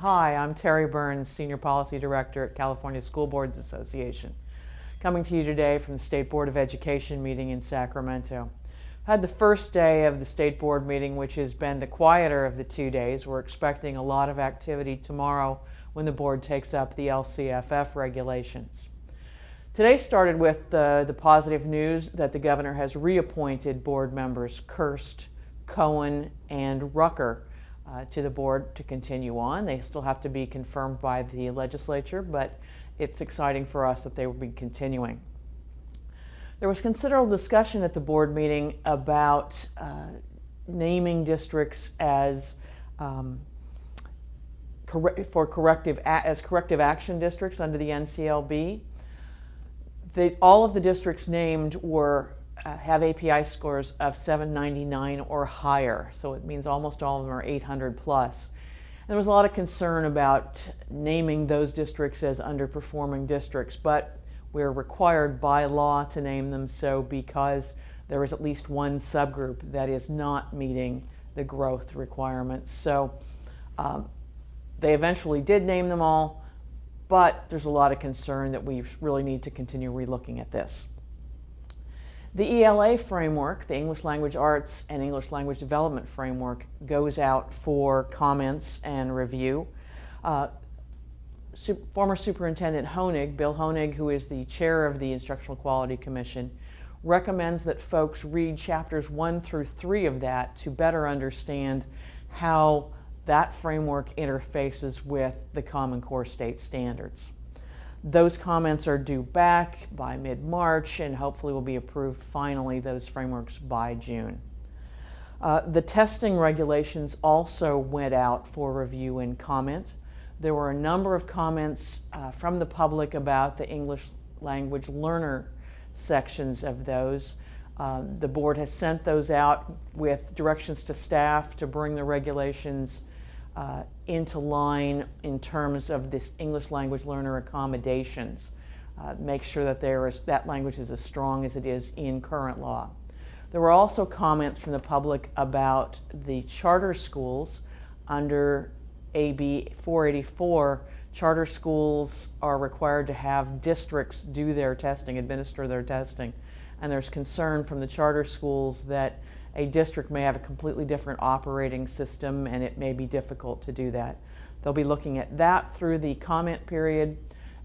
Hi, I'm Teri Burns, Senior Policy Director at California School Boards Association, coming to you today from the State Board of Education meeting in Sacramento. I had the first day of the State Board meeting, which has been the quieter of the 2 days. We're expecting a lot of activity tomorrow when the board takes up the LCFF regulations. Today started with the positive news that the governor has reappointed board members Kirst, Cohen, and Rucker to the board to continue on. They still have to be confirmed by the legislature, but it's exciting for us that they will be continuing. There was considerable discussion at the board meeting about naming districts as corrective action districts under the NCLB. All of the districts named have API scores of 799 or higher, so it means almost all of them are 800 plus. And there was a lot of concern about naming those districts as underperforming districts, but we're required by law to name them so because there is at least one subgroup that is not meeting the growth requirements. So they eventually did name them all, but there's a lot of concern that we really need to continue relooking at this. The ELA Framework, the English Language Arts and English Language Development Framework, goes out for comments and review. Former Superintendent Honig, Bill Honig, who is the chair of the Instructional Quality Commission, recommends that folks read chapters 1 through 3 of that to better understand how that framework interfaces with the Common Core state standards. Those comments are due back by mid-March and hopefully will be approved finally, those frameworks, by June. The testing regulations also went out for review and comment. There were a number of comments from the public about the English language learner sections of those. The board has sent those out with directions to staff to bring the regulations into line in terms of this English language learner accommodations. Make sure that that language is as strong as it is in current law. There were also comments from the public about the charter schools. Under AB 484, charter schools are required to have districts do their testing, administer their testing. And there's concern from the charter schools that a district may have a completely different operating system and it may be difficult to do that. They'll be looking at that through the comment period,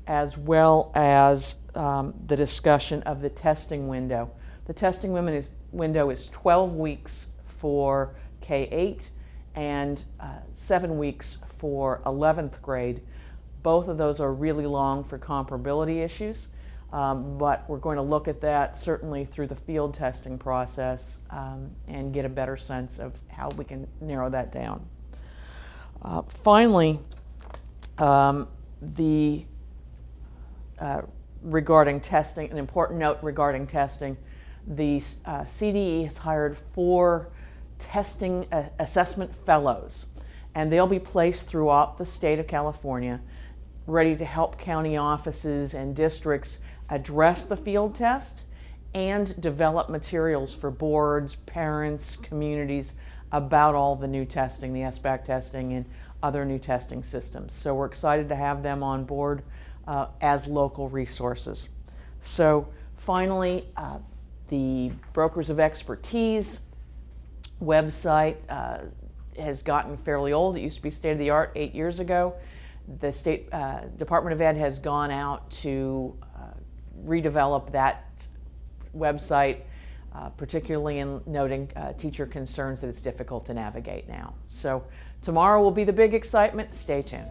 as well as the discussion of the testing window. The testing window is 12 weeks for K-8 and 7 weeks for 11th grade. Both of those are really long for comparability issues. But we're going to look at that certainly through the field testing process and get a better sense of how we can narrow that down. Finally, regarding testing, an important note regarding testing, the CDE has hired 4 testing assessment fellows, and they'll be placed throughout the state of California, ready to help county offices and districts address the field test and develop materials for boards, parents, communities about all the new testing, the SBAC testing and other new testing systems. So we're excited to have them on board as local resources. So finally, the Brokers of Expertise website has gotten fairly old. It used to be state-of-the-art 8 years ago. The State Department of Ed has gone out to redevelop that website, particularly in noting teacher concerns that it's difficult to navigate now. So tomorrow will be the big excitement. Stay tuned.